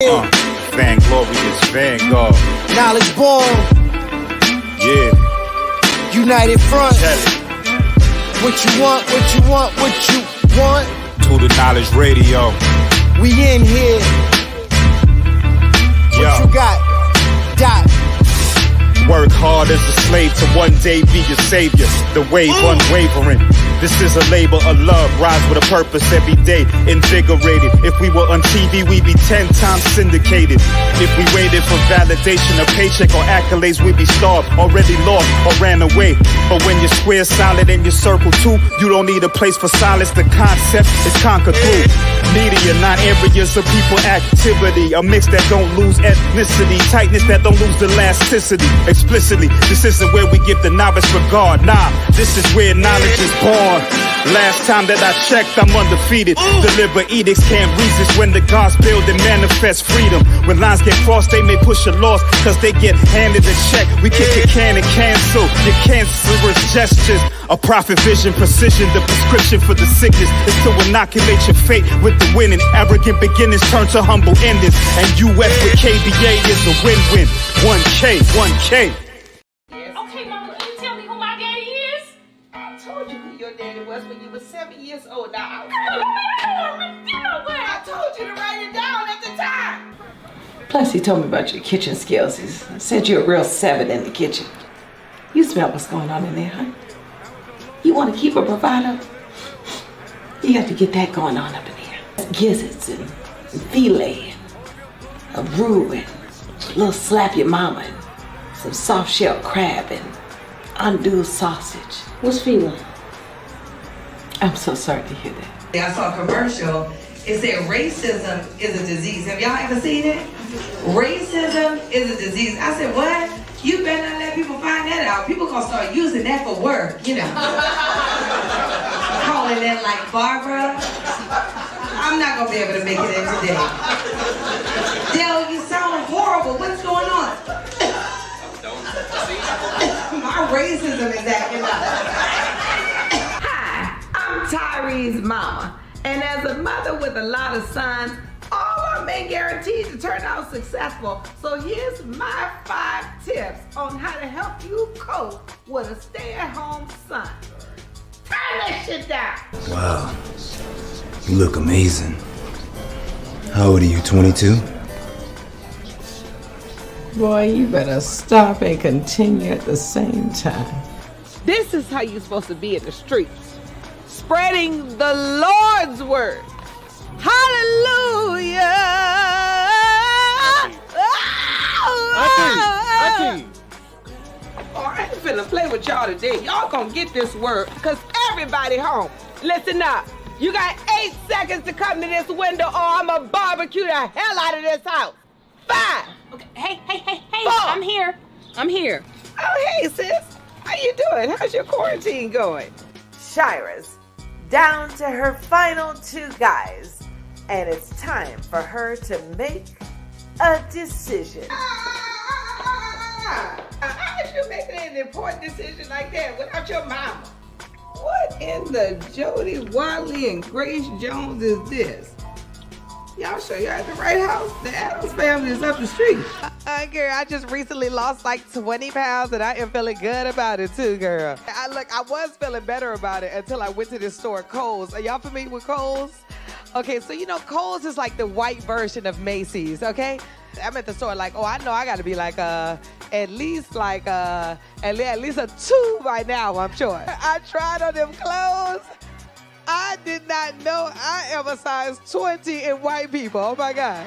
Vanglorious Vanguard. Knowledge born. Yeah. United front. Tell it. What you want, what you want, what you want. To the Knowledge Radio. We in here. What you got? Dot. Work hard as a slave to one day be your savior. The wave unwavering. This is a labor of love. Rise with a purpose every day. Invigorated. If we were on TV, we'd be 10 times syndicated. If we waited for validation, a paycheck or accolades, we'd be starved, already lost or ran away. But when you're square, solid, and your circle too, you don't need a place for silence. The concept is conquered through media, not areas of people activity. A mix that don't lose ethnicity, tightness that don't lose elasticity. Explicitly, this isn't where we give the novice regard. Nah, this is where knowledge is born. Last time that I checked, I'm undefeated. Deliver edicts, can't resist when the gods build and manifest freedom. When lines get crossed, they may push a loss, cause they get handed a check. We kick your can and cancel your cancerous gestures. A prophet vision, precision, the prescription for the sickness is to inoculate your fate with the winning. Arrogant beginnings turn to humble endings. And US with KBA is a win-win. 1K, 1K. Okay, Mama, can you tell me who my daddy is? I told you who your daddy was when you were 7 years old. Now, I told you to write it down at the time. Plus, he told me about your kitchen skills. He said you're a real 7 in the kitchen. You smell what's going on in there, huh? You want to keep a bravado? You got to get that going on up in here. Gizzards and filet and a roux and a little slap your mama and some soft shell crab and andouille sausage. What's feeling? I'm so sorry to hear that. I saw a commercial. It said racism is a disease. Have y'all ever seen it? Racism is a disease. I said, what? You better not let people find that out. People gonna start using that for work, you know. Calling that like Barbara. I'm not gonna be able to make it in today. Dale, you sound horrible. What's going on? My racism is acting up. Hi, I'm Tyreses Mama. And as a mother with a lot of sons, all of them ain't guaranteed to turn out successful. So here's my 5 tips on how to help you cope with a stay-at-home son. Turn that shit down. Wow, you look amazing. How old are you, 22? Boy, you better stop and continue at the same time. This is how you're supposed to be in the streets. Spreading the Lord's word. Hallelujah! Auntie. Oh, I ain't finna play with y'all today. Y'all gonna get this word, cause everybody home. Listen up. You got 8 seconds to come to this window or I'ma barbecue the hell out of this house. 5. Okay, hey, 4. I'm here. Oh, hey, sis. How you doing? How's your quarantine going? Shira's down to her final 2 guys, and it's time for her to make a decision. How is you making an important decision like that without your mama? What in the Jody Wiley and Grace Jones is this? Y'all sure you're at the right house? The Adams family is up the street. Girl, I just recently lost like 20 pounds and I am feeling good about it too, girl. I was feeling better about it until I went to this store, Kohl's. Are y'all familiar with Kohl's? Okay, so you know Kohl's is like the white version of Macy's, okay? I'm at the store like, oh, I know I gotta be like at least a 2 by now, I'm sure. I tried on them clothes. I did not know I am a size 20 in white people. Oh my God.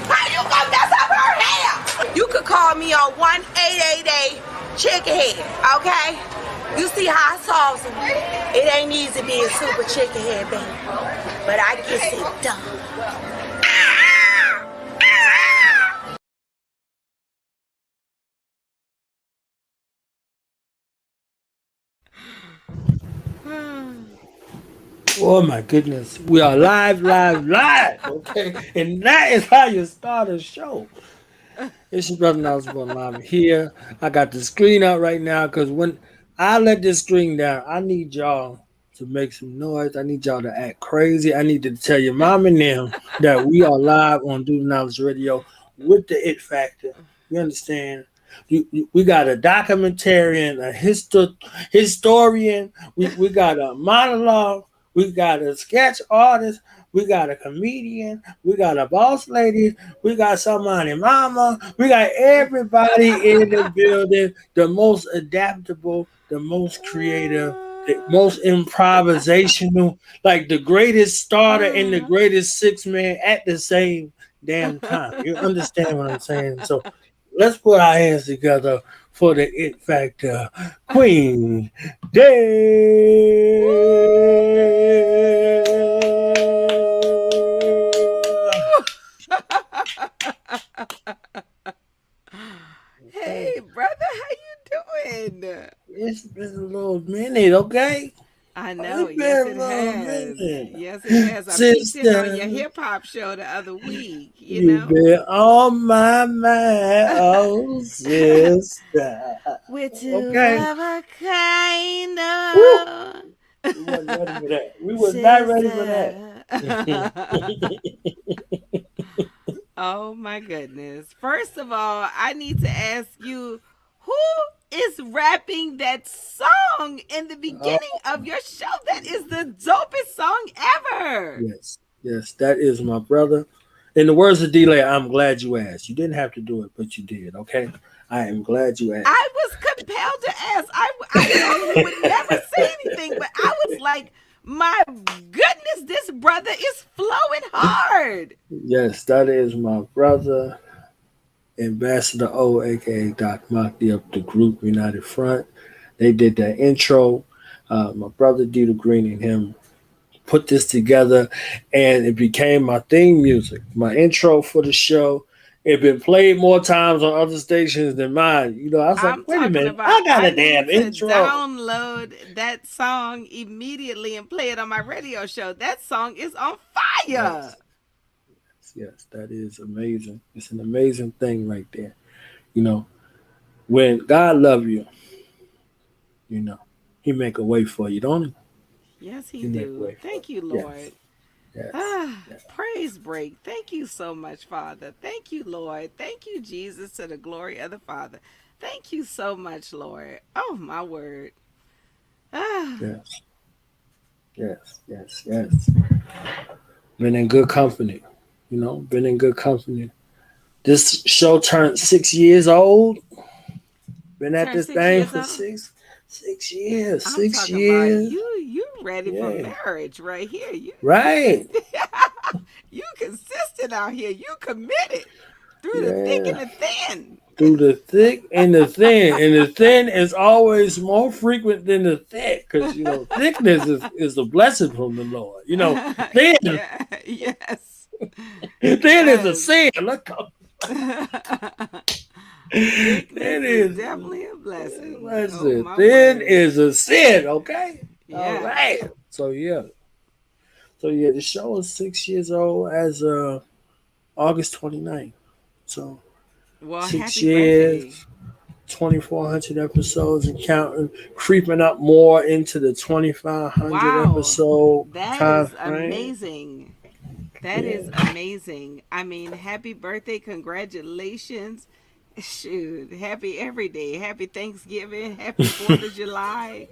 How you gonna mess up her hair? You could call me on 1-888-CHICKEN-HEAD, okay? You see how I solve some. It ain't easy being super chicken head, baby. But I get it done. Oh my goodness. We are live, okay? And that is how you start a show. It's your brother knowledgebornallah. I'm here. I got the screen out right now because when I let this screen down, I need y'all to make some noise. I need y'all to act crazy. I need to tell your mom and them that we are live on Do the Knowledge Radio with the It Factor. You understand? We got a documentarian, a historian. We got a monologue. We got a sketch artist. We got a comedian. We got a boss lady. We got somebody mama. We got everybody in the building. The most adaptable, the most creative, the most improvisational, like the greatest starter and the greatest six man at the same damn time. You understand what I'm saying? So let's put our hands together for the It Factor Queen Day. Hey, brother, how you doing? It's been a little minute, okay? I know. It's Yes, been it a little has. minute. Yes, it has. I peeked in on your hip hop show the other week. You've been on my mind, oh sister. We're two Okay. of a kind of. We wasn't ready for that. We was not ready for that. Oh my goodness. First of all, I need to ask you, who is rapping that song in the beginning of your show? That is the dopest song ever. Yes, that is my brother. In the words of Delay, I'm glad you asked. You didn't have to do it, but you did, okay? I am glad you asked. I was compelled to ask. I know he would never say anything, but I was like, my goodness, this brother is flowing hard. Yes, that is my brother, Ambassador O, aka Doc Mockney of the group United Front. They did that intro. My brother Dita Green and him put this together, and it became my theme music, my intro for the show. It been played more times on other stations than mine. You know, I was like, wait a minute, I got a damn intro. Download that song immediately and play it on my radio show. That song is on fire. Yes, that is amazing. It's an amazing thing right there. You know, when God love you, you know, he make a way for you, don't he? Yes, he do. Thank you, Lord. Yes. Praise break. Thank you so much, Father. Thank you, Lord. Thank you, Jesus, to the glory of the Father. Thank you so much, Lord. Oh, my word. Yes. Been in good company. You know, been in good company. This show turned 6 years old. Been at this thing for 6 years. I'm 6 talking years. about you ready for marriage right here. Right. You consistent out here. You committed through the thick and the thin. Through the thick and the thin. And the thin is always more frequent than the thick. Because, you know, thickness is a blessing from the Lord. You know, thin. Yes. Thin is a sin. Look up. Thin is definitely a blessing. Thin is a sin, okay? Yeah. All right. So the show is 6 years old as August 29th. So 6 years, 2,400 episodes and counting, creeping up more into the 2,500 episode. That is amazing. That is amazing. I mean, happy birthday, congratulations. Shoot, happy every day, happy Thanksgiving, happy 4th of July.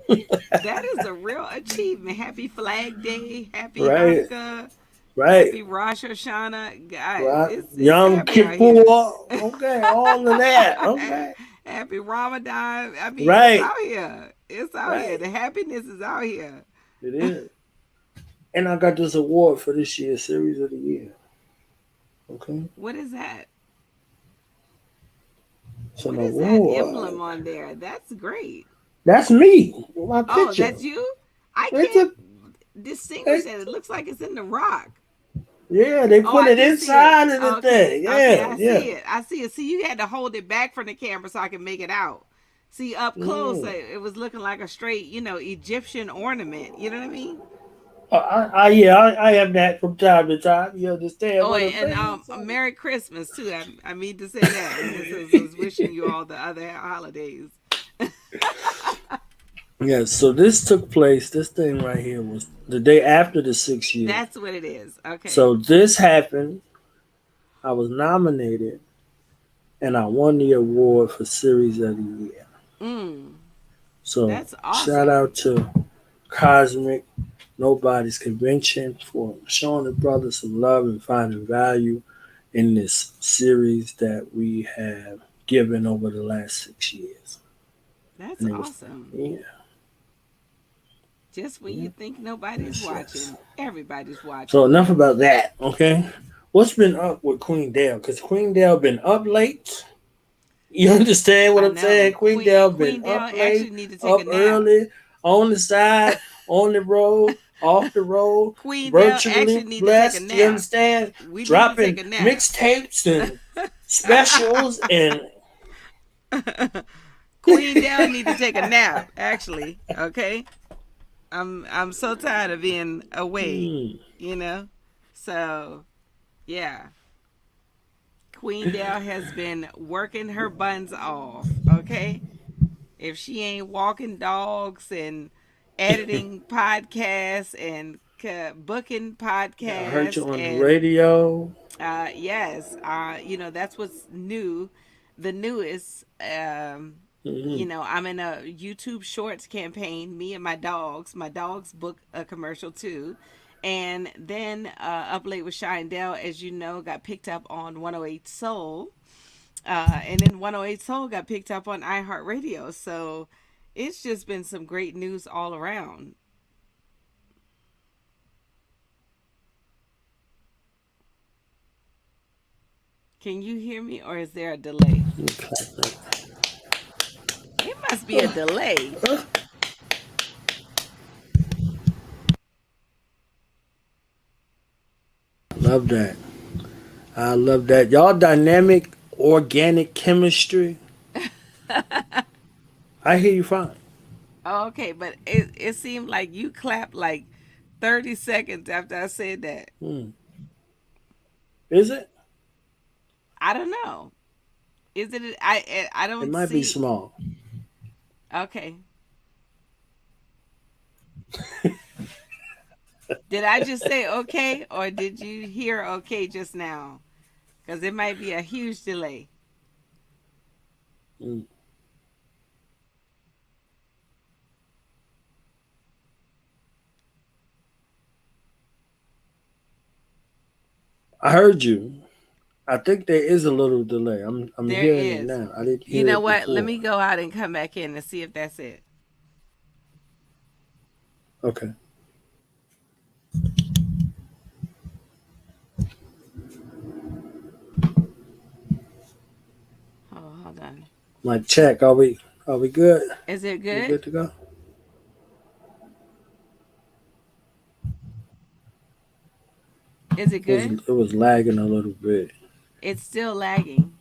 That is a real achievement. Happy Flag Day, happy Hanukkah, happy Rosh Hashanah. God, it's Yom Kippur, okay, all of that, okay. Happy Ramadan. I mean, it's out here. It's out here. The happiness is out here. It is. And I got this award for this year's Series of the Year. Okay. What is that? What is that emblem on there? That's great. That's me. My picture. Oh, that's you? I can't distinguish that. It looks like it's in the rock. Yeah, they put it inside of the thing. Yeah, I see it. See, you had to hold it back from the camera so I can make it out. See, up close, it was looking like a straight, Egyptian ornament. You know what I mean? I have that from time to time. You understand? Oh, and Merry Christmas too. I mean to say that. I was wishing you all the other holidays. Yeah, so this took place, this thing right here was the day after the 6 years. That's what it is. Okay. So this happened. I was nominated and I won the award for Series of the Year. So That's awesome. shout out to Cosmic Nobody's Convention for showing the brothers some love and finding value in this series that we have given over the last 6 years. That's And it was- awesome. Yeah. Just when you think nobody's watching, everybody's watching. So enough about that, okay? What's been up with Queen Dale? Because Queen Dale been up late. You understand what I I'm know. saying? Queen Dale been Queen Dale up actually late, need to take up a nap. early, on the side, on the road, off the road, Queen Dale actually virtually need to blessed. take a You nap. understand? We need to Dropping take a nap. mixtapes and specials and Queen Dale need to take a nap, actually. Okay? I'm so tired of being away, you know? So, yeah. Queen Dale has been working her buns off, okay? If she ain't walking dogs and editing podcasts and booking podcasts, I heard you on the and radio. yes, you know, that's what's new. The newest, you know, I'm in a YouTube Shorts campaign. Me and my dogs. My dogs book a commercial too. And then Up Late with Shindell, as you know, got picked up on 108 Soul. And then 108 Soul got picked up on iHeartRadio. So it's just been some great news all around. Can you hear me, or is there a delay? It must be a delay. Love that. I love that. Y'all dynamic organic chemistry. I hear you fine. Okay, but it seemed like you clapped like 30 seconds after I said that. Is it? I don't know. Is it? I don't. It might be small. Okay. Did I just say okay, or did you hear okay just now? Because it might be a huge delay. I heard you. I think there is a little delay. I'm There hearing it is. now. I didn't hear You know it what? before. Let me go out and come back in and see if that's it. Okay. Oh, hold on. My check. Are we good? Is it We good? good to go? Is it good? It was lagging a little bit. It's still lagging.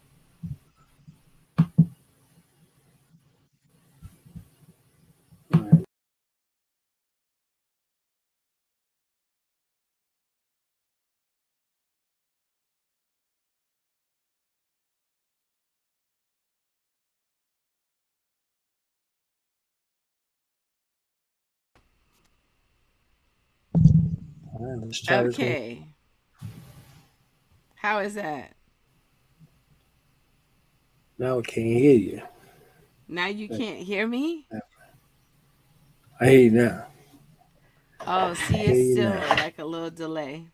All right, let's try this one. Okay. How is that? Now I can't hear you. Now you can't hear me? I hear you now. Oh, see, Hear it's you still now. like a little delay.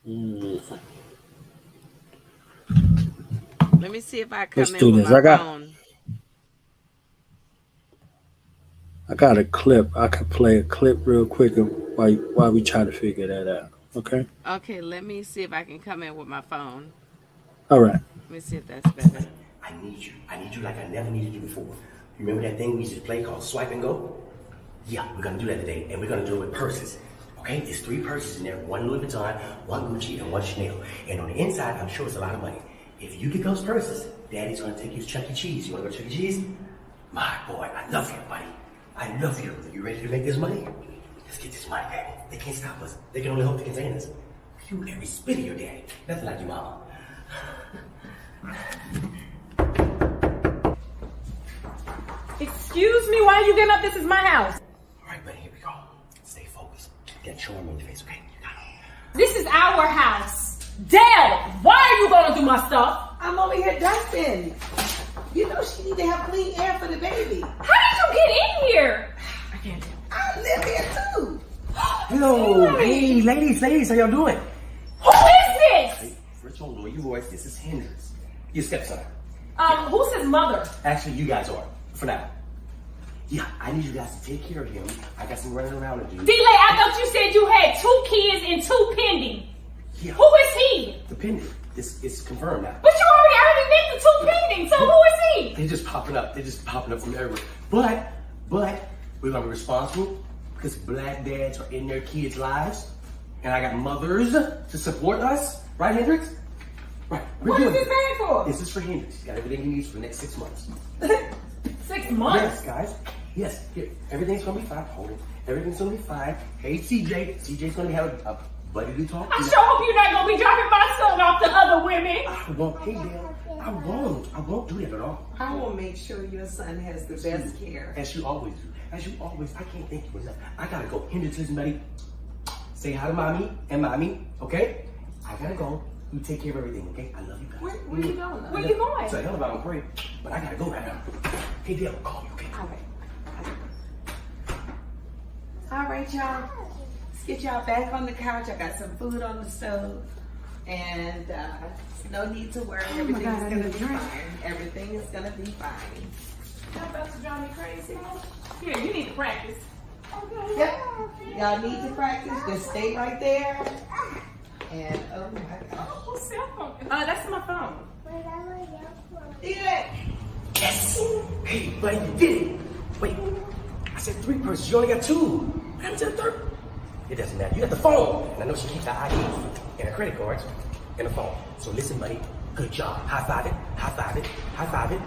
Let me see if I come Let's in do with this. my I got- phone. I got a clip. I could play a clip real quick while we try to figure that out. Okay? Okay, let me see if I can come in with my phone. All right. Let me see if that's better. I need you. I need you like I never needed you before. You remember that thing we used to play called Swipe and Go? Yeah, we're gonna do that today, and we're gonna do it with purses. Okay? There's 3 purses in there, 1 Louis Vuitton, 1 Gucci, and 1 Chanel. And on the inside, I'm sure it's a lot of money. If you get those purses, Daddy's gonna take you to Chuck E. Cheese. You wanna go to Chuck E. Cheese? My boy, I love you, buddy. I love you. You ready to make this money? Let's get this money, baby. They can't stop us. They can only hope to contain us. You every spit of your daddy. Nothing like your mama. Excuse me, why are you getting up? This is my house. All right, buddy, here we go. Stay focused. Get charm on your face, okay? You got it. This is our house. Dale, why are you going through my stuff? I'm over here dusting. You know she need to have clean air for the baby. How did you get in here? I can't. I live here too. Hello. Hey, ladies, how y'all doing? Who is this? Hey, first of all, lower your voice. This is Hendrix, your stepson. Who's his mother? Actually, you guys are, for now. Yeah, I need you guys to take care of him. I got some running around to do. D-Lay, I thought you said you had 2 kids and 2 pending. Yeah. Who is he? The pending. It's confirmed now. But you already named the 2 pending, so who is he? They're just popping up. They're just popping up from everywhere. But we're gonna be responsible because black dads are in their kids' lives, and I got mothers to support us. Right, Hendrix? Right. What is this paying for? This is for Hendrix. He's got everything he needs for the next 6 months. 6 months? Yes, guys. Yes. Here, everything's gonna be fine. Hold it. Everything's gonna be fine. Hey, CJ. CJ's gonna have a buddy to talk to. I sure hope you're not gonna be dropping my son off to other women. I won't. Hey, Dale. I won't do that at all. I will make sure your son has the best care. As you always do. As you always. I can't thank you enough. I gotta go. Hendrix, listen, buddy. Say hi to mommy and mommy, okay? I gotta go. You take care of everything, okay? I love you guys. Where you going? Where you going? It's a hell of a parade, but I gotta go right now. Hey, Dale, call me, okay? All right, y'all. Let's get y'all back on the couch. I got some food on the stove. And no need to worry. Everything is going to be fine. Everything is going to be fine. Y'all about to drive me crazy? Here, you need to practice. Yep. Y'all need to practice. Just stay right there. And oh my gosh. Whose cell phone? That's my phone. Yes! Hey, buddy, you did it! Wait, I said 3 persons. You only got 2. What happened to the 3rd? It doesn't matter. You got the phone. And I know she keeps her ID and her credit cards and the phone. So listen, buddy. Good job. High five it. High five it. High five it.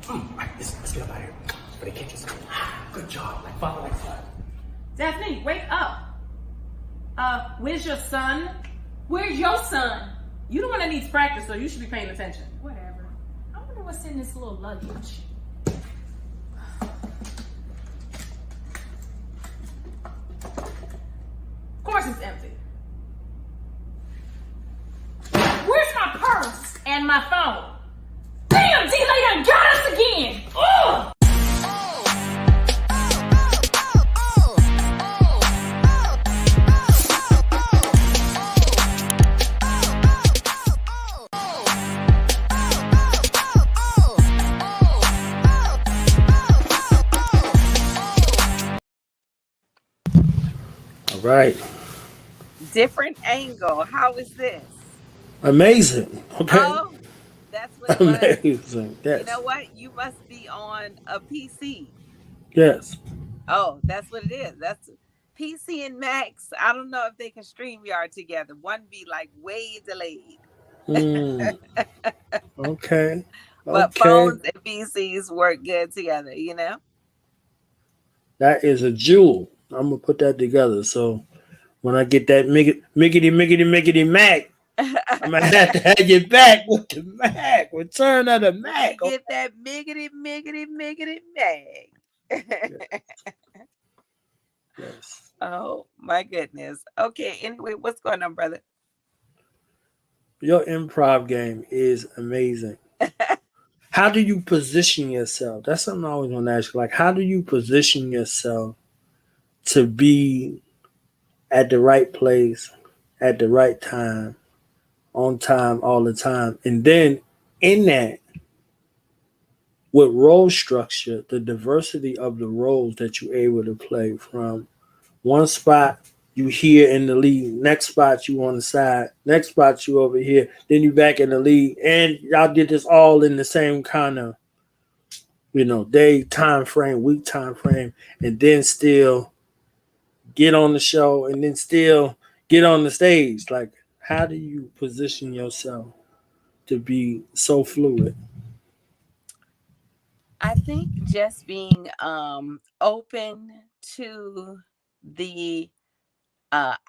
All right, let's get up out of here. For the kitchen. Good job. Like father, like son. Daphne, wake up. Where's your son? Where's your son? You the one that needs practice, so you should be paying attention. Whatever. I wonder what's in this little luggage. Of course it's empty. Where's my purse and my phone? Damn, D-Lay done got us again! Ugh! Right. Different angle. How is this? Amazing. Okay. Oh, that's what it was. Amazing. Yes. You know what? You must be on a PC. Yes. Oh, that's what it is. That's PC and Macs. I don't know if they can StreamYard together. One be like way delayed. Okay. But phones and PCs work good together, you know? That is a jewel. I'm gonna put that together. So when I get that miggity Mac, I'm gonna have to have you back with the Mac. Return of the Mac. Get that miggity Mac. Yes. Oh my goodness. Okay. Anyway, what's going on, brother? Your improv game is amazing. How do you position yourself? That's something I always want to ask you. Like, how do you position yourself to be at the right place, at the right time, on time, all the time? And then in that, with role structure, the diversity of the roles that you're able to play, from one spot you here in the lead, next spot you on the side, next spot you over here, then you back in the lead, and y'all did this all in the same kind of, day time frame, week time frame, and then still get on the show and then still get on the stage. Like, how do you position yourself to be so fluid? I think just being open to the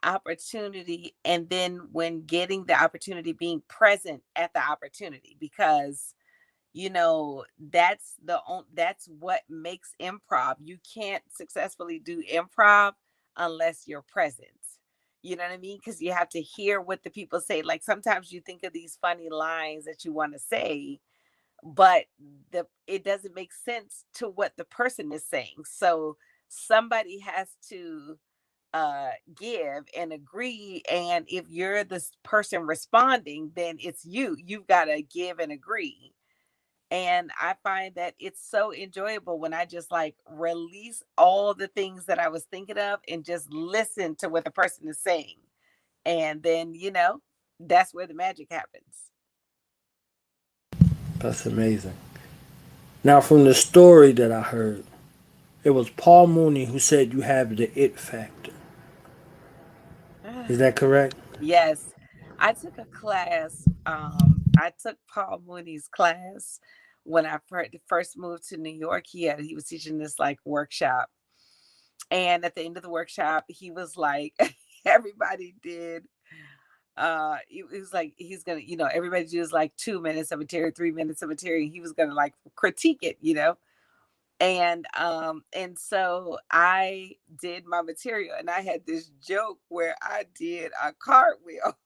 opportunity, and then when getting the opportunity, being present at the opportunity, because You know, that's what makes improv. You can't successfully do improv unless you're present. You know what I mean? Because you have to hear what the people say. Like sometimes you think of these funny lines that you want to say, but it doesn't make sense to what the person is saying. So somebody has to give and agree, and if you're this person responding, then it's you've got to give and agree. And I find that it's so enjoyable when I just like release all the things that I was thinking of and just listen to what the person is saying. And then, that's where the magic happens. That's amazing. Now, from the story that I heard, it was Paul Mooney who said you have the it factor. Is that correct? Yes. I took a class. I took Paul Mooney's class when I first moved to New York. He was teaching this like workshop. And at the end of the workshop, he was like, everybody did. It was like he's gonna, everybody does like 2 minutes of material, 3 minutes of material. He was gonna like critique it, and so I did my material, and I had this joke where I did a cartwheel.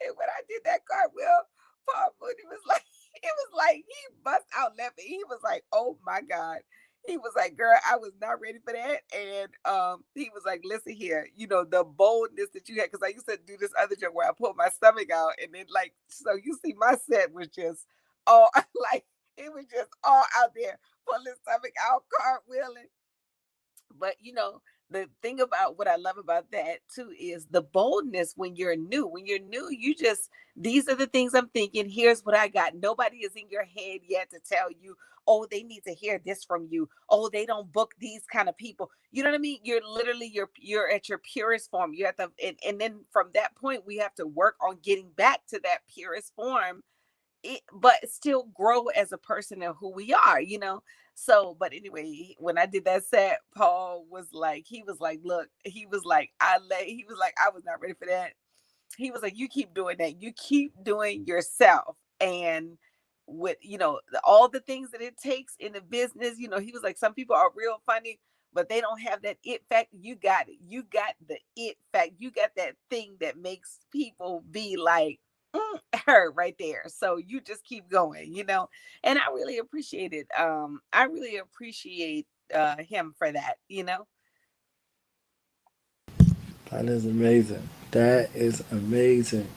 And when I did that cartwheel, Paul Mooney was like, it was like he bust out laughing. He was like, "Oh my God." He was like, "Girl, I was not ready for that." And he was like, "Listen here, the boldness that you had," because I used to do this other joke where I pulled my stomach out, and then like, so you see my set was just all like it was just all out there, pulling stomach out, cartwheeling. But the thing about what I love about that too is the boldness when you're new. When you're new, these are the things I'm thinking. Here's what I got. Nobody is in your head yet to tell you, oh, they need to hear this from you. Oh, they don't book these kind of people. You know what I mean? You're literally you're at your purest form. You have to, and then from that point, we have to work on getting back to that purest form, but still grow as a person and who we are. So, but anyway, when I did that set, Paul was like, look, he was like, I was not ready for that. He was like, you keep doing that. You keep doing yourself. And with, all the things that it takes in the business, he was like, some people are real funny, but they don't have that it fact. You got it. You got the it fact. You got that thing that makes people be like, her right there. So you just keep going. And I really appreciate it. I really appreciate him for that. That is amazing. That is amazing.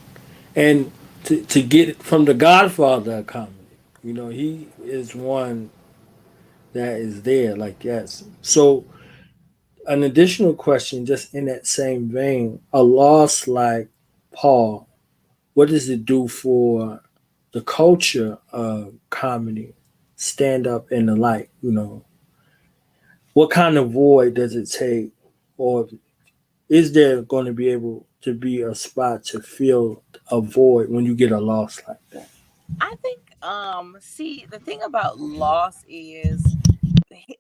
And to get it from the Godfather of comedy, he is one that is there. Like, yes. So, an additional question, just in that same vein, a loss like Paul, what does it do for the culture of comedy, stand up and the like? What kind of void does it take, or is there going to be able to be a spot to fill a void when you get a loss like that? I think see, the thing about loss is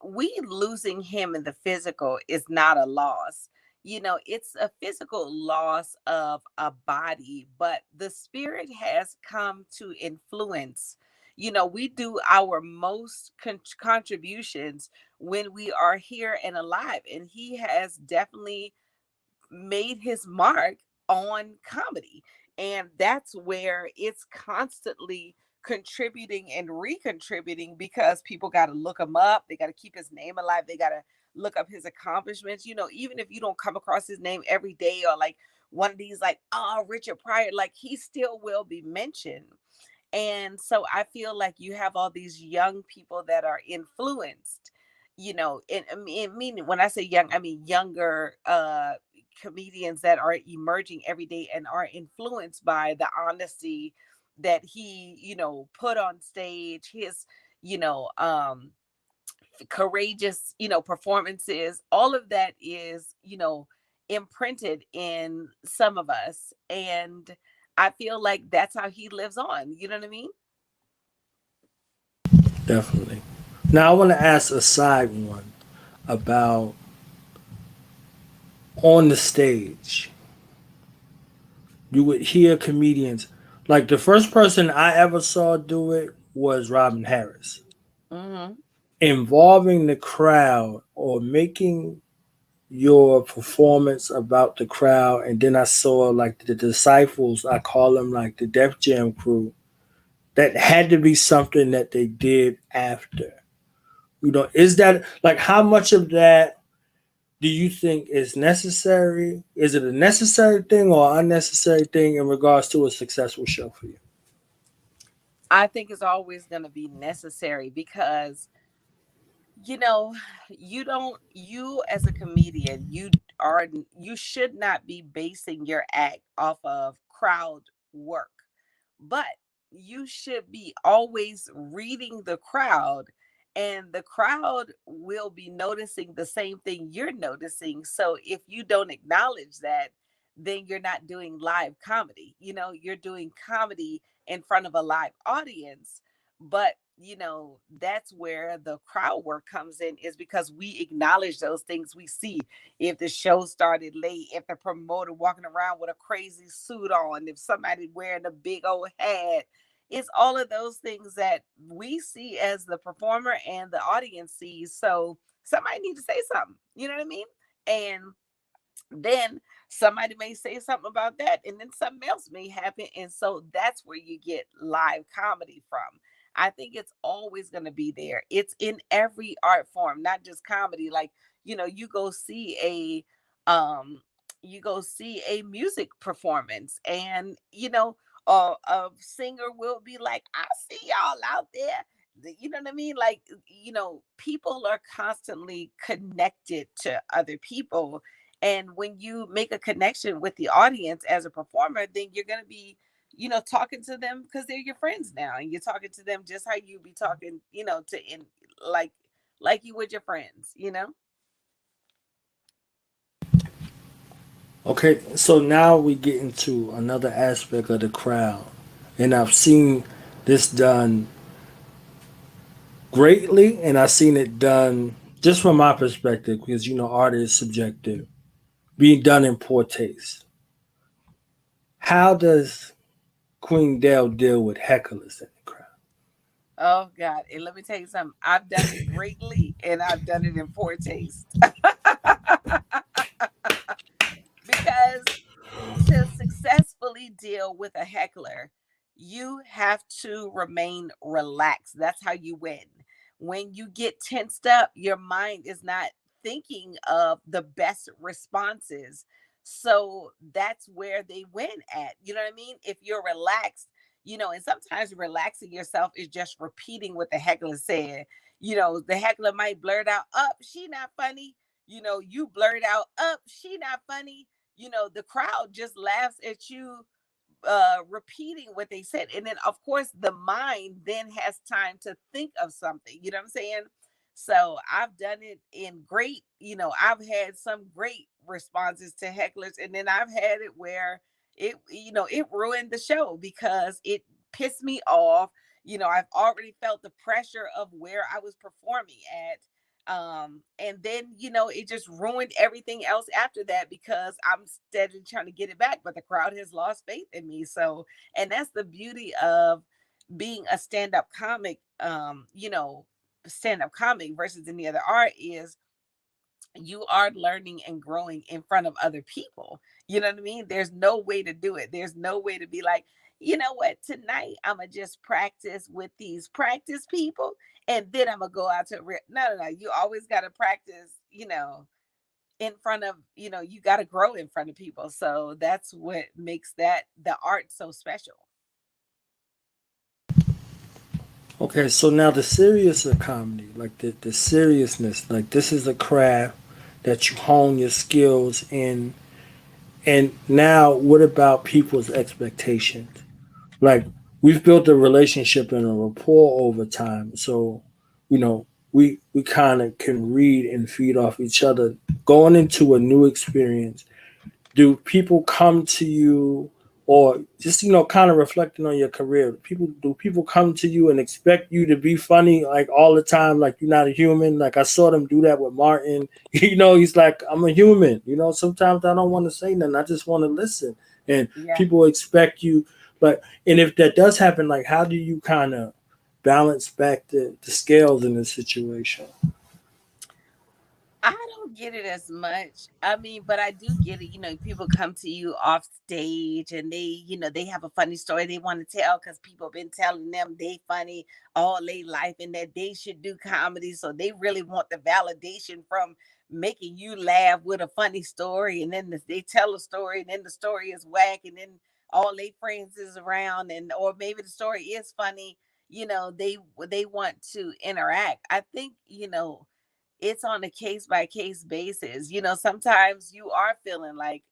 we losing him in the physical is not a loss. It's a physical loss of a body, but the spirit has come to influence. We do our most contributions when we are here and alive, and he has definitely made his mark on comedy. And that's where it's constantly contributing and recontributing because people got to look him up. They got to keep his name alive. They got to look up his accomplishments. Even if you don't come across his name every day, or like one of these, like, oh, Richard Pryor, like he still will be mentioned. And so I feel like you have all these young people that are influenced, and meaning when I say young, I mean younger comedians that are emerging every day and are influenced by the honesty that he, put on stage, his, you know, um, courageous, performances. All of that is, imprinted in some of us. And I feel like that's how he lives on. You know what I mean? Definitely. Now, I want to ask a side one about on the stage. You would hear comedians, Like the first person I ever saw do it was Robin Harris. Mm-hmm. Involving the crowd or making your performance about the crowd, and then I saw like the disciples, I call them like the Def Jam crew. That had to be something that they did after. Is that like how much of that do you think is necessary? Is it a necessary thing or unnecessary thing in regards to a successful show for you? I think it's always going to be necessary because you know, you as a comedian, you should not be basing your act off of crowd work, but you should be always reading the crowd, and the crowd will be noticing the same thing you're noticing. So if you don't acknowledge that, then you're not doing live comedy. You're doing comedy in front of a live audience, but that's where the crowd work comes in, is because we acknowledge those things we see. If the show started late, if the promoter walking around with a crazy suit on, if somebody wearing a big old hat, it's all of those things that we see as the performer and the audience sees. So somebody need to say something, you know what I mean? And then somebody may say something about that, and then something else may happen, and so that's where you get live comedy from. I think it's always going to be there. It's in every art form, not just comedy. Like, you go see a music performance, and a singer will be like, I see y'all out there. You know what I mean? Like, people are constantly connected to other people, and when you make a connection with the audience as a performer, then you're going to be, talking to them because they're your friends now. And you're talking to them just how you be talking, like you with your friends. Okay, so now we get into another aspect of the crowd. And I've seen this done greatly, and I've seen it done just from my perspective, because art is subjective, being done in poor taste. How does Queen Dale deal with hecklers in the crowd? Oh God. And let me tell you something. I've done it greatly and I've done it in poor taste. Because to successfully deal with a heckler, you have to remain relaxed. That's how you win. When you get tensed up, your mind is not thinking of the best responses. So that's where they win at. You know what I mean? If you're relaxed, and sometimes relaxing yourself is just repeating what the heckler said. The heckler might blurt out, up, she not funny. You blurt out, up, she not funny. The crowd just laughs at you repeating what they said, and then of course the mind then has time to think of something. You know what I'm saying? So I've done it in great, I've had some great responses to hecklers, and then I've had it where it ruined the show because it pissed me off. I've already felt the pressure of where I was performing at, and then it just ruined everything else after that because I'm steadily trying to get it back, but the crowd has lost faith in me. So, and that's the beauty of being a stand-up comic. Stand-up comic versus any other art is you are learning and growing in front of other people. You know what I mean? There's no way to do it. There's no way to be like, you know what, tonight I'm gonna just practice with these practice people, and then I'm gonna go out to no. You always gotta practice, in front of, you gotta grow in front of people. So that's what makes that the art so special. Okay, so now the serious of comedy, like the seriousness, like this is a craft that you hone your skills in. And now what about people's expectations? Like we've built a relationship and a rapport over time. So, we kind of can read and feed off each other. Going into a new experience, do people come to you, or just kind of reflecting on your career, do people come to you and expect you to be funny like all the time, like you're not a human? Like I saw them do that with Martin. He's like, I'm a human. Sometimes I don't want to say nothing, I just want to listen. And Yeah. people expect you, But and if that does happen, like how do you kind of balance back the scales in this situation? I don't get it as much. I mean, but I do get it. People come to you off stage and they have a funny story they want to tell because people been telling them they funny all their life and that they should do comedy. So they really want the validation from making you laugh with a funny story. And then they tell a story and then the story is whack and then all their friends is around or maybe the story is funny. They want to interact. I think, it's on a case by case basis. Sometimes you are feeling like,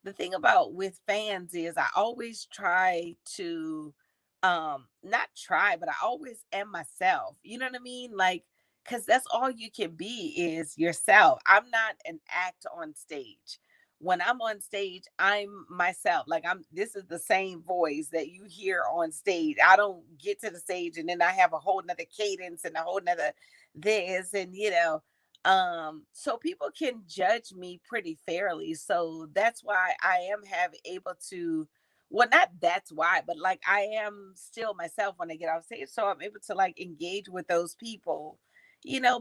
the thing about with fans is I always try to not try, but I always am myself. You know what I mean? Like, cuz that's all you can be is yourself. I'm not an act on stage. When I'm on stage, I'm myself. Like this is the same voice that you hear on stage. I don't get to the stage and then I have a whole nother cadence and a whole nother this and so people can judge me pretty fairly, so that's why I am able to, well, not that's why, but like I am still myself when I get off stage, so I'm able to like engage with those people,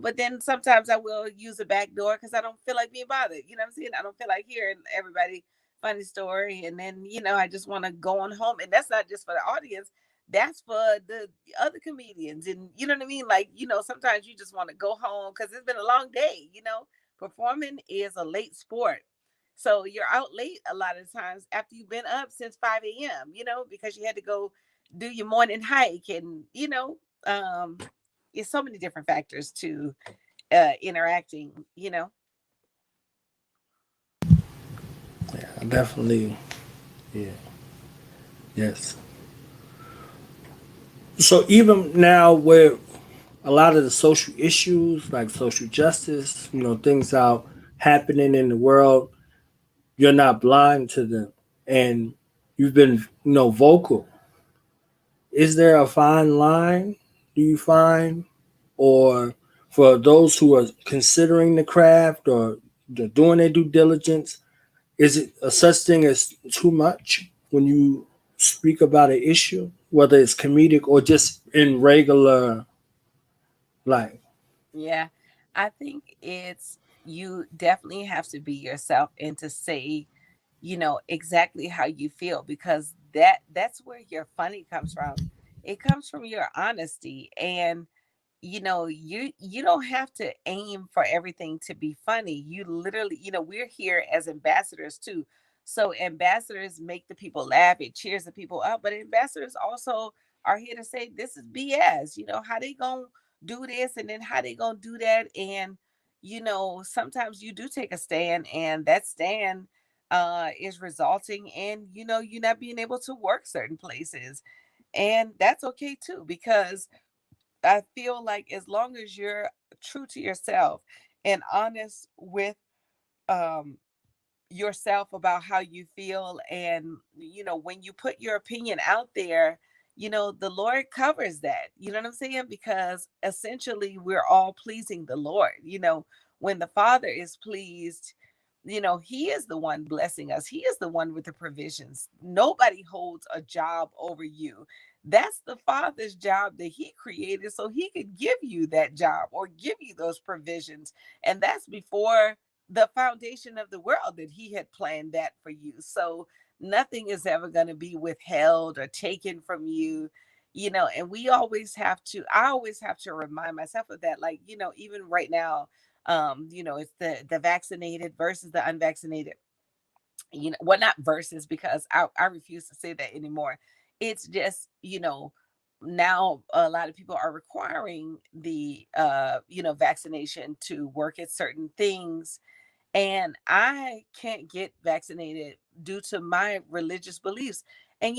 but then sometimes I will use a back door because I don't feel like being bothered. You know what I'm saying? I don't feel like hearing everybody funny story, and then I just want to go on home, and that's not just for the audience, that's for the other comedians. And you know what I mean? Like, sometimes you just want to go home because it's been a long day. Performing is a late sport. So you're out late a lot of times after you've been up since 5 a.m., because you had to go do your morning hike. And, it's so many different factors to interacting. Yeah, definitely. Yeah. Yes. So even now with a lot of the social issues like social justice, things out happening in the world, you're not blind to them. And you've been, vocal. Is there a fine line, do you find? Or for those who are considering the craft or they're doing their due diligence, is it a such thing as too much when you speak about an issue, whether it's comedic or just in regular life? Yeah. I think you definitely have to be yourself and to say, exactly how you feel, because that's where your funny comes from. It comes from your honesty. And you don't have to aim for everything to be funny. You literally, we're here as ambassadors too. So ambassadors make the people laugh, it cheers the people up, but ambassadors also are here to say this is BS. How they gonna do this and then how they gonna do that. And sometimes you do take a stand, and that stand is resulting in you not being able to work certain places. And that's okay too, because I feel like as long as you're true to yourself and honest with um yourself about how you feel, and when you put your opinion out there, the Lord covers that. You know what I'm saying? Because essentially we're all pleasing the Lord. When the Father is pleased, he is the one blessing us. He is the one with the provisions. Nobody holds a job over you. That's the Father's job that he created so he could give you that job or give you those provisions. And that's before the foundation of the world that he had planned that for you. So nothing is ever going to be withheld or taken from you. And I always have to remind myself of that. Like, even right now, it's the vaccinated versus the unvaccinated. Well, not versus, because I refuse to say that anymore. It's just, now a lot of people are requiring the vaccination to work at certain things, and I can't get vaccinated due to my religious beliefs. And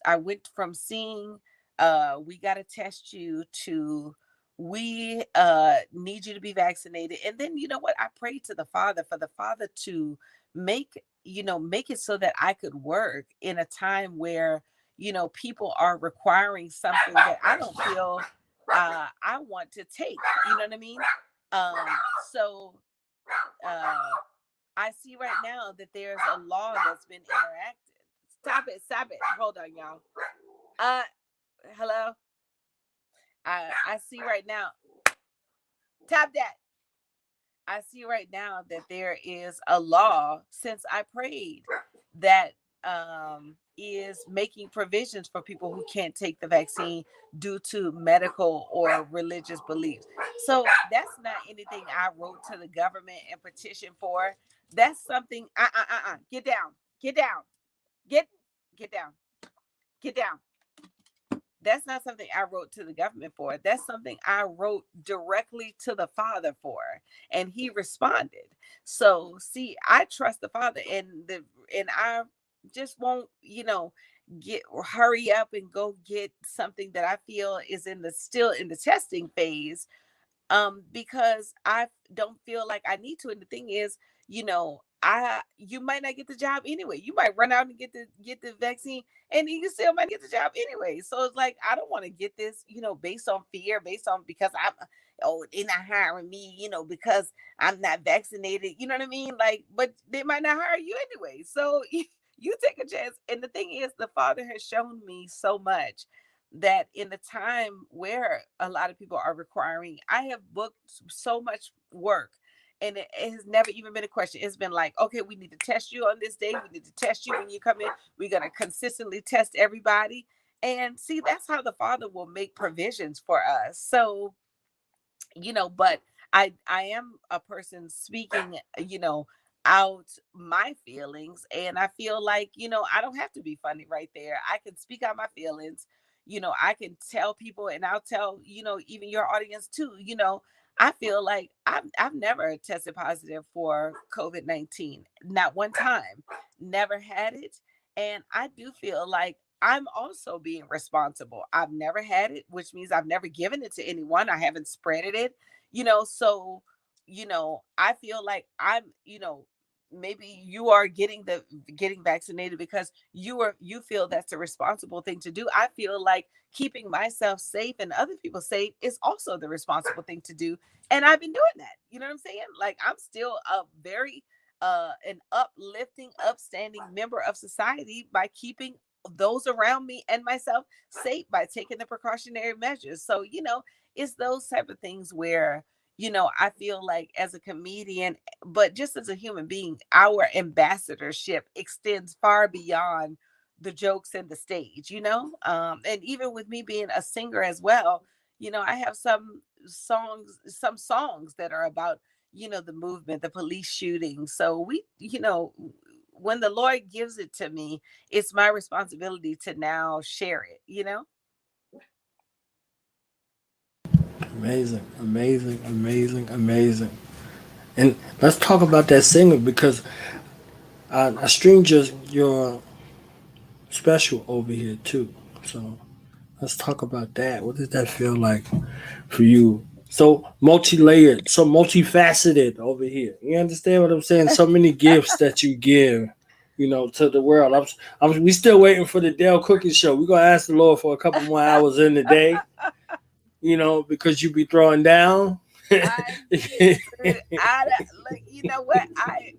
I went from seeing we got to test you to we need you to be vaccinated. And then you know what, I prayed to the Father for the Father to make it so that I could work in a time where people are requiring something that I don't feel I want to take. You know what I mean? So I see right now that there's a law that's been Stop it. Hold on, y'all. Hello. I see right now. Tap that. I see right now that there is a law since I prayed that is making provisions for people who can't take the vaccine due to medical or religious beliefs. So that's not anything I wrote to the government and petitioned for. That's something. Get down. Get down. Get down. Get down. That's not something I wrote to the government for. That's something I wrote directly to the Father for, and He responded. So, see, I trust the Father, and I just won't, get hurry up and go get something that I feel is still in the testing phase, because I don't feel like I need to. And the thing is, you might not get the job anyway. You might run out and get the vaccine, and you still might get the job anyway. So it's like, I don't want to get this, based on fear, because they're not hiring me, because I'm not vaccinated. You know what I mean? Like, but they might not hire you anyway. So you take a chance. And the thing is, the Father has shown me so much that in the time where a lot of people are requiring, I have booked so much work, and it has never even been a question. It's been like, okay, we need to test you on this day. We need to test you when you come in. We're going to consistently test everybody. And see, that's how the Father will make provisions for us. So, but I am a person speaking, out my feelings, and I feel like, I don't have to be funny right there. I can speak out my feelings. I can tell people, and I'll tell, even your audience too. I feel like I've never tested positive for COVID-19, not one time, never had it. And I do feel like I'm also being responsible. I've never had it, which means I've never given it to anyone. I haven't spreaded it, so, I feel like I'm, maybe you are getting vaccinated because you feel that's a responsible thing to do. I feel like keeping myself safe and other people safe is also the responsible thing to do. And I've been doing that. You know what I'm saying? Like, I'm still a very an uplifting, upstanding member of society by keeping those around me and myself safe by taking the precautionary measures. So, it's those type of things where, I feel like as a comedian, but just as a human being, our ambassadorship extends far beyond the jokes and the stage, and even with me being a singer as well, I have some songs that are about, the movement, the police shooting. So we, when the Lord gives it to me, it's my responsibility to now share it. Amazing. And let's talk about that singer, because I streamed your special over here too. So let's talk about that. What does that feel like for you? So multi-layered, so multifaceted over here. You understand what I'm saying? So many gifts that you give, to the world. We still waiting for the Dell Cookie Show. We're gonna ask the Lord for a couple more hours in the day, because you be throwing down. You know what? I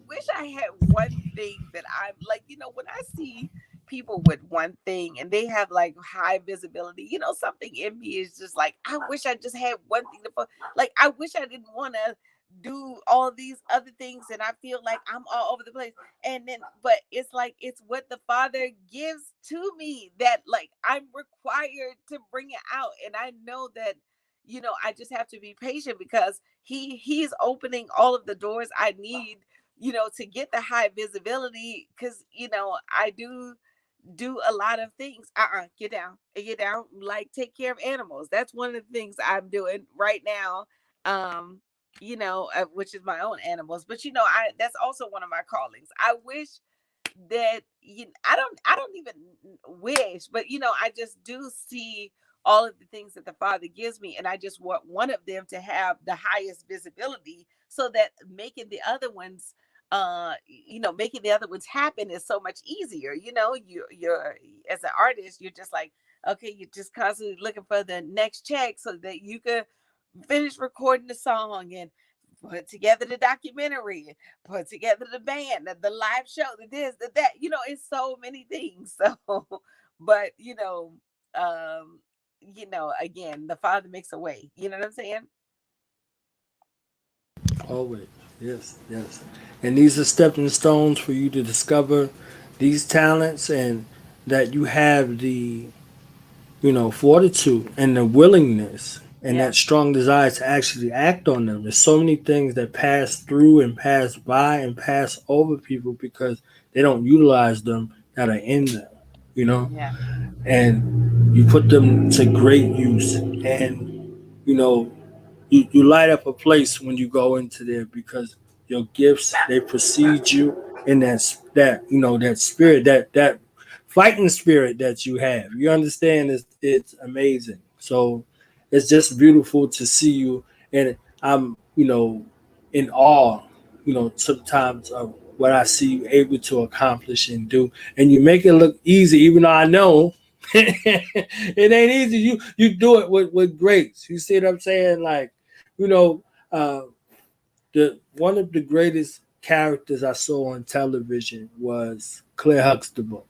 wish I had one thing that I'm like, when I see people with one thing and they have like high visibility, something in me is just like, I wish I just had one thing like, I wish I didn't want to do all these other things, and I feel like I'm all over the place. And then, but it's like, it's what the Father gives to me that like I'm required to bring it out. And I know that, I just have to be patient because he's opening all of the doors I need, to get the high visibility. Because, I do a lot of things. Get down, like take care of animals. That's one of the things I'm doing right now. Which is my own animals. But that's also one of my callings. I wish that I don't even wish, but I just do see all of the things that the Father gives me, and I just want one of them to have the highest visibility, so that making the other ones happen is so much easier. You're as an artist, you're just like, okay, you're just constantly looking for the next check so that you could finish recording the song and put together the documentary, put together the band, the live show, the this, the that. It's so many things. So, but again, the Father makes a way. You know what I'm saying? Always. Yes, yes. And these are stepping stones for you to discover these talents, and that you have the, fortitude and the willingness and Yeah. that strong desire to actually act on them. There's so many things that pass through and pass by and pass over people because they don't utilize them that are in them, Yeah. and you put them to great use. And, you light up a place when you go into there because your gifts, they precede you in that spirit, that fighting spirit that you have. You understand? It's amazing. So it's just beautiful to see you, and I'm in awe. Sometimes of what I see you able to accomplish and do, and you make it look easy, even though I know it ain't easy. You do it with grace. You see what I'm saying? Like, you know, uh, the one of the greatest characters I saw on television was Claire Huxtable.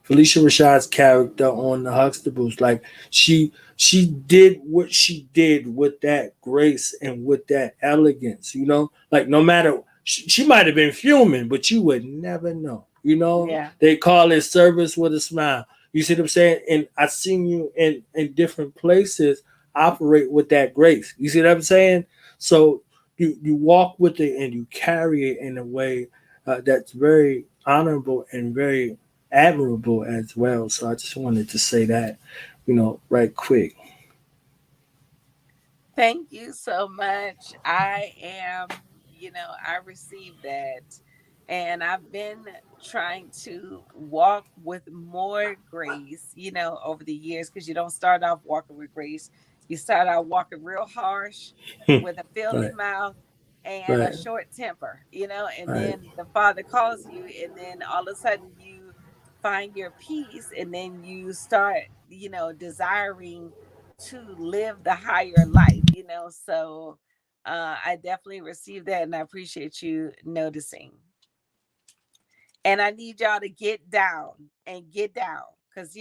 Felicia Rashad's character on the Huxtables, like she did what she did with that grace and with that elegance. Like no matter she might have been fuming, but you would never know. Yeah. They call it service with a smile. You see what I'm saying? And I've seen you in different places operate with that grace. You see what I'm saying? So you walk with it and you carry it in a way that's very honorable and very admirable as well. So I just wanted to say that, right quick. Thank you so much. I received that. And I've been trying to walk with more grace, over the years, because you don't start off walking with grace. You start out walking real harsh with a filthy Right, mouth and a right, short temper, and right. then the Father calls you, and then all of a sudden you find your peace, and then you start, desiring to live the higher life, So I definitely received that, and I appreciate you noticing. And I need y'all to get down because,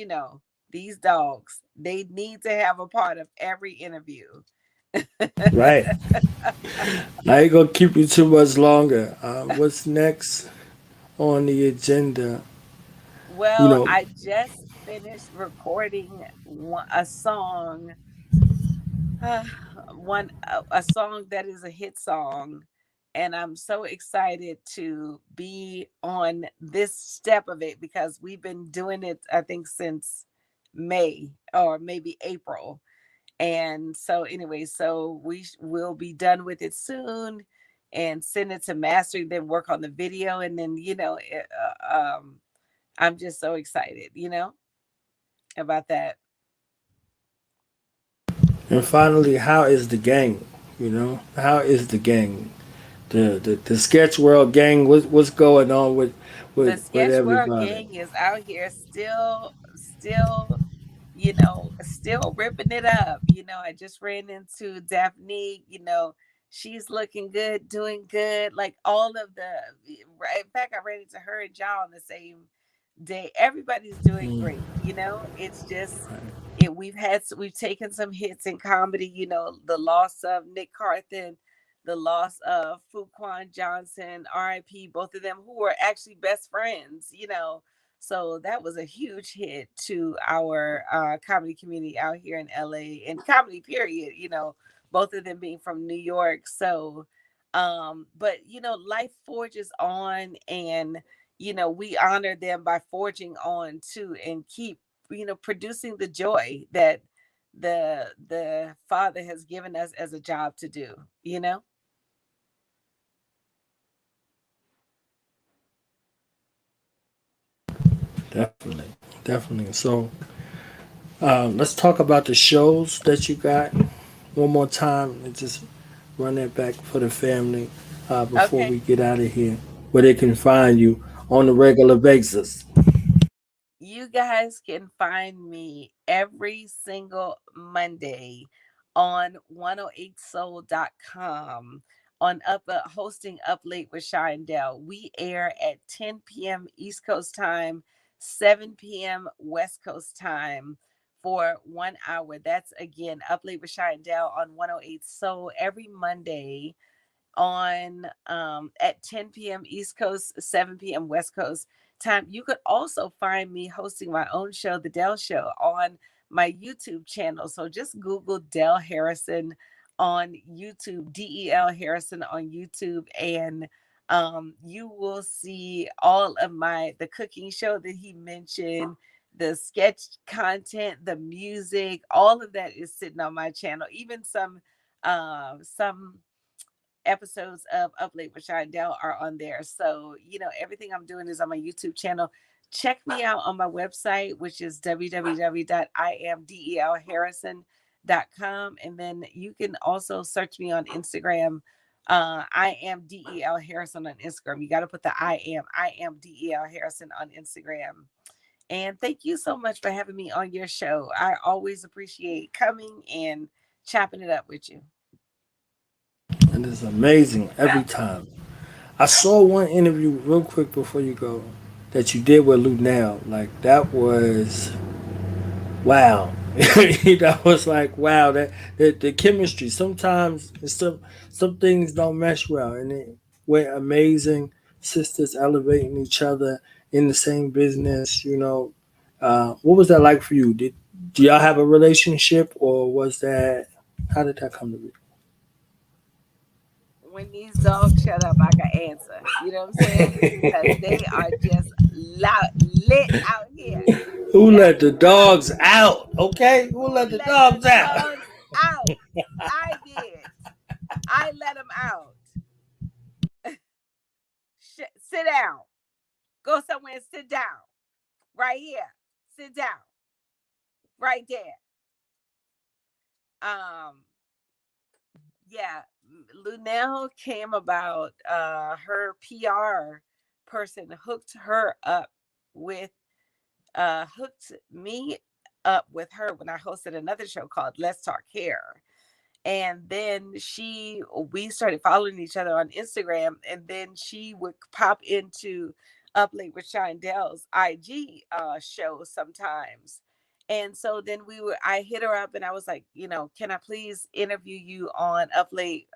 these dogs, they need to have a part of every interview. Right. I ain't gonna keep you too much longer. What's next on the agenda? You Well, know, I just finished recording a song, uh, a song that is a hit song, and I'm so excited to be on this step of it because we've been doing it, I think, since May or maybe April. And so anyway, so we will be done with it soon and send it to mastering, then work on the video, and then I'm just so excited, about that. and finally, how is the gang? How is the gang? The sketch world gang. What's going on with The with Sketch World everybody? gang is out here still, still ripping it up. I just ran into Daphne, she's looking good, doing good. Like all of right. In fact, I ran into her and John on the same day. Everybody's doing great. It's just we've taken some hits in comedy. The loss of Nick Carthen, the loss of Fuquan Johnson, RIP, both of them who were actually best friends. So that was a huge hit to our comedy community out here in LA and comedy period, both of them being from New York. So but life forges on, and we honor them by forging on too, and keep producing the joy that the Father has given us as a job to do. Definitely, definitely. So let's talk about the shows that you got one more time and just run that back for the family before Okay. we get out of here, where they can find you on a regular basis. You guys can find me every single Monday on 108soul.com on hosting Up Late with Shindell. We air at 10 p.m. East Coast time, 7 p.m. West Coast time for 1 hour. That's again Up Late with Shindell on 108 Soul every Monday on at 10 p.m. East Coast, 7 p.m. West Coast time. You could also find me hosting my own show, The Del Show, on my YouTube channel. So just Google Del Harrison on YouTube, DEL Harrison on YouTube, and you will see all of the cooking show that he mentioned, the sketch content, the music, all of that is sitting on my channel. Even some episodes of Up Late with Shindell are on there. So, everything I'm doing is on my YouTube channel. Check me out on my website, which is www.imdelharrison.com. And then you can also search me on Instagram. I am DEL Harrison on Instagram. You got to put the I am DEL Harrison on Instagram. And thank you so much for having me on your show. I always appreciate coming and chopping it up with you. And it's amazing every time. I saw one interview real quick before you go that you did with Lunel. Like that was wow. That was like wow. That the chemistry. Sometimes some things don't mesh well, and it went amazing. Sisters elevating each other in the same business. What was that like for you? Do y'all have a relationship, or was that? How did that come to be? When these dogs shut up, I can answer. You know what I'm saying? Because they are just lit out here. Who let the dogs out? Okay, who let the dogs out? Dogs out. I did. I let them out. Sit down. Go somewhere and sit down. Right here. Sit down. Right there. Yeah, Lunel came about. Her PR person hooked me up with her when I hosted another show called Let's Talk Hair. And then we started following each other on Instagram, and then she would pop into Up Late with Shindell's IG show sometimes. And so then I hit her up and I was like, can I please interview you on Up Late?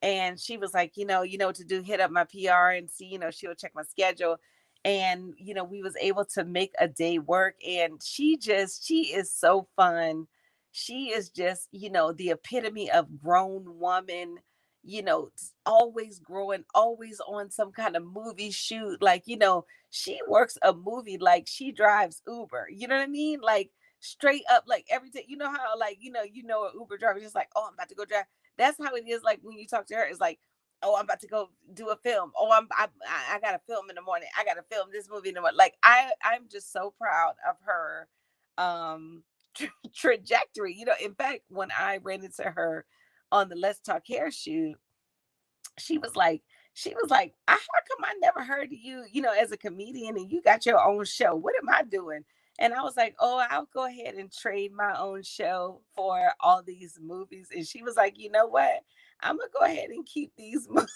And she was like, you know what to do, hit up my PR and see, she'll check my schedule. And, we was able to make a day work. And she is so fun. She is just, the epitome of grown woman, always growing, always on some kind of movie shoot. Like, she works a movie like she drives Uber. You know what I mean? Like straight up, like every day. You know how, like, an Uber driver just like, oh, I'm about to go drive. That's how it is. Like when you talk to her, it's like, oh, I'm about to go do a film. Oh, I got to film in the morning. I got to film this movie in the morning. Like I'm just so proud of her trajectory. In fact, when I ran into her on the Let's Talk Hair shoot, she was like, how come I never heard of you, as a comedian, and you got your own show? What am I doing? And I was like, oh, I'll go ahead and trade my own show for all these movies. And she was like, you know what? I'm going to go ahead and keep these movies.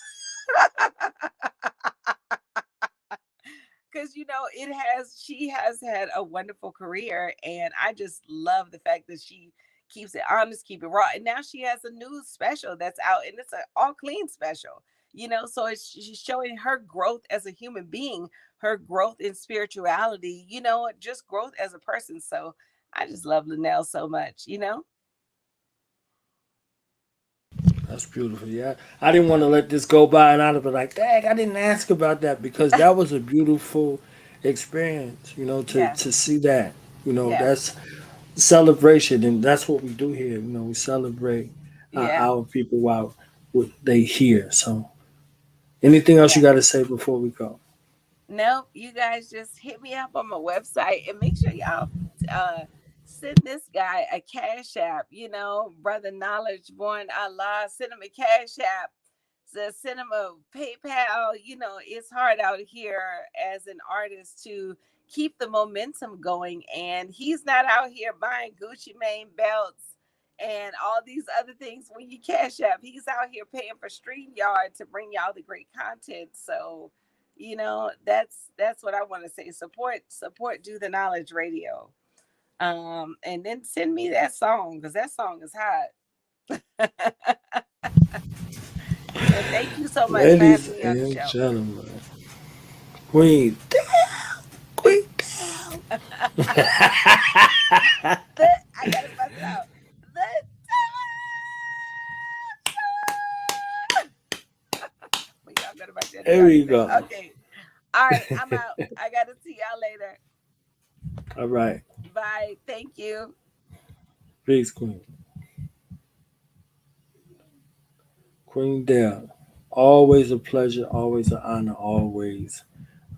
Because, she has had a wonderful career. And I just love the fact that she keeps it honest, keep it raw. And now she has a new special that's out, and it's an all clean special. So she's showing her growth as a human being, her growth in spirituality, just growth as a person. So I just love Lunel so much, That's beautiful. Yeah, I didn't want to let this go by, and I'd have been like, dang, I didn't ask about that, because that was a beautiful experience, to see that. That's celebration, and that's what we do here. We celebrate our people while they here. So anything else you got to say before we go? No, you guys just hit me up on my website and make sure y'all send this guy a cash app, brother knowledgebornallah, send him a cash app, send him a PayPal. It's hard out here as an artist to keep the momentum going, and he's not out here buying Gucci Mane belts and all these other things when you cash up. He's out here paying for StreamYard to bring y'all the great content. So, you know, that's what I want to say. Support Do the Knowledge Radio. And then send me that song, because that song is hot. And thank you so much, ladies for having me on the and show. gentlemen. Queen down. Queen down. I gotta bust it out. There we go. Okay. All right, I'm out. I gotta see y'all later. All right. Bye. Thank you. Peace, Queen. Queen Dale. Always a pleasure, always an honor, always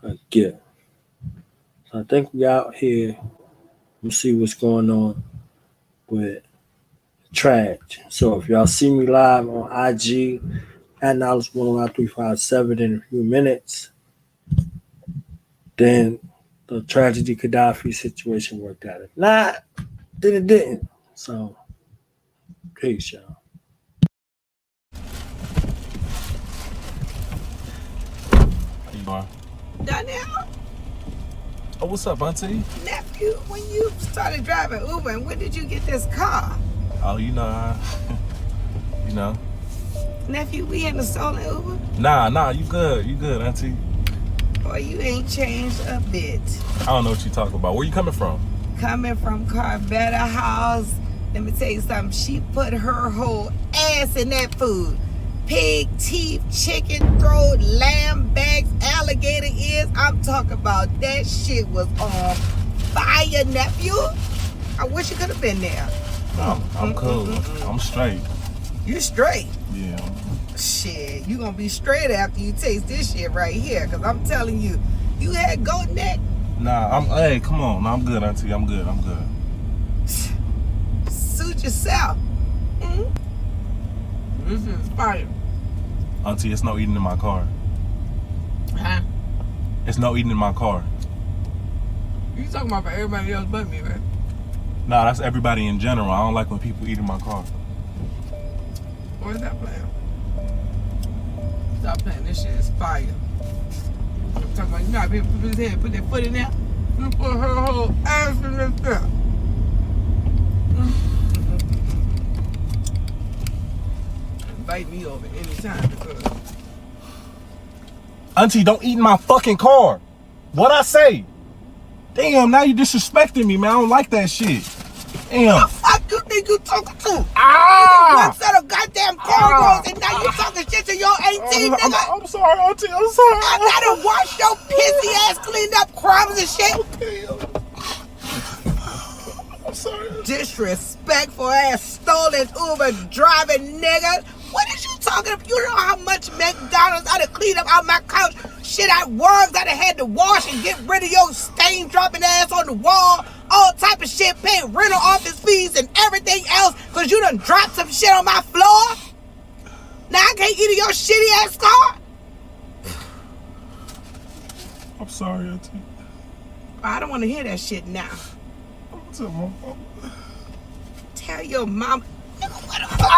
a gift. So I think we out here. We'll see what's going on with Trash. So if y'all see me live on IG at knowledgebornallah357 in a few minutes, then the tragedy Gaddafi situation worked out. If not, then it didn't. So, peace, y'all. How you doing? Donnell, Oh, what's up, auntie? nephew, when you started driving Uber, and when did you get this car? Oh, you know, you know. Nephew, we in the stolen Uber? Nah, you good, auntie. Boy, you ain't changed a bit. I don't know what you talking about. Where you coming from? Coming from Carvetta House, let me tell you something. She put her whole ass in that food. Pig teeth, chicken throat, lamb backs, alligator ears. I'm talking about that shit was on fire, nephew. I wish you could have been there. I'm cool. I'm straight. You straight? Yeah. Shit, you gonna be straight after you taste this shit right here. Cause I'm telling you, you had goat neck. Nah, hey, come on. Nah, I'm good, auntie. I'm good. Suit yourself. This is fire. Auntie, it's no eating in my car. Huh? It's no eating in my car. You talking about for everybody else but me, right? Nah, that's everybody in general. I don't like when people eat in my car. Where's that playing? Stop playing. This shit is fire. I'm talking about, you gotta be able to put his head, put that foot in there, and put her whole ass in this there. Invite me over anytime because Auntie, don't eat in my fucking car. What I say? Damn, now you disrespecting me, man. I don't like that shit. Damn. the fuck you think you talking to? Ah! One set of goddamn cornrows and now you talking shit to your auntie, nigga. I'm sorry, auntie. I'm sorry. I gotta wash your pissy ass, cleaned up crumbs and shit. I'm sorry. Disrespectful ass stolen Uber driving nigga. What is you talking about? You know how much McDonald's I done cleaned up out my couch? Shit, I worked, I done had to wash and get rid of your stain dropping ass on the wall. All type of shit, pay rental office fees and everything else because you done dropped some shit on my floor. Now I can't eat in your shitty ass car. I'm sorry, auntie. I don't want to hear that shit now. Tell my mama. Tell your mama. Nigga, what the fuck?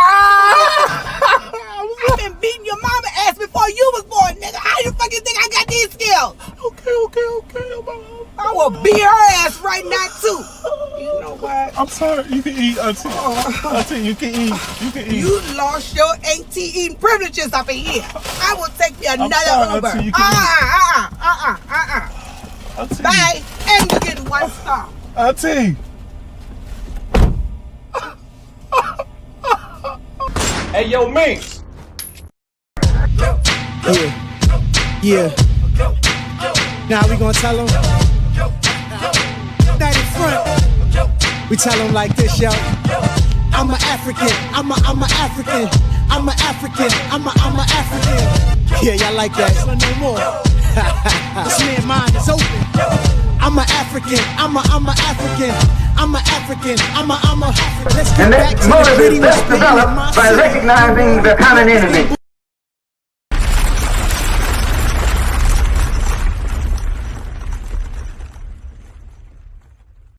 I've been beating your mama ass before you was born, nigga. How you fucking think I got these skills? Okay. I will beat her ass right now too. You know what? I'm sorry. You can eat, auntie. Auntie, you can eat. You lost your auntie eating privileges up in here. I will take me another sorry, Uber. auntie, you can Auntie. Bye. And you get 1 star. Auntie. Hey, yo, Minx. Yeah. Now we gonna tell them. Not in front. We tell them like this, yo. I'm an African. I'm a African. I'm an African. I'm a African. Yeah, y'all like that? No more. This man mind is open. I'm an African. I'm a African. I'm an African. I'm a. Let's get back to the motive is best developed by recognizing the common enemy.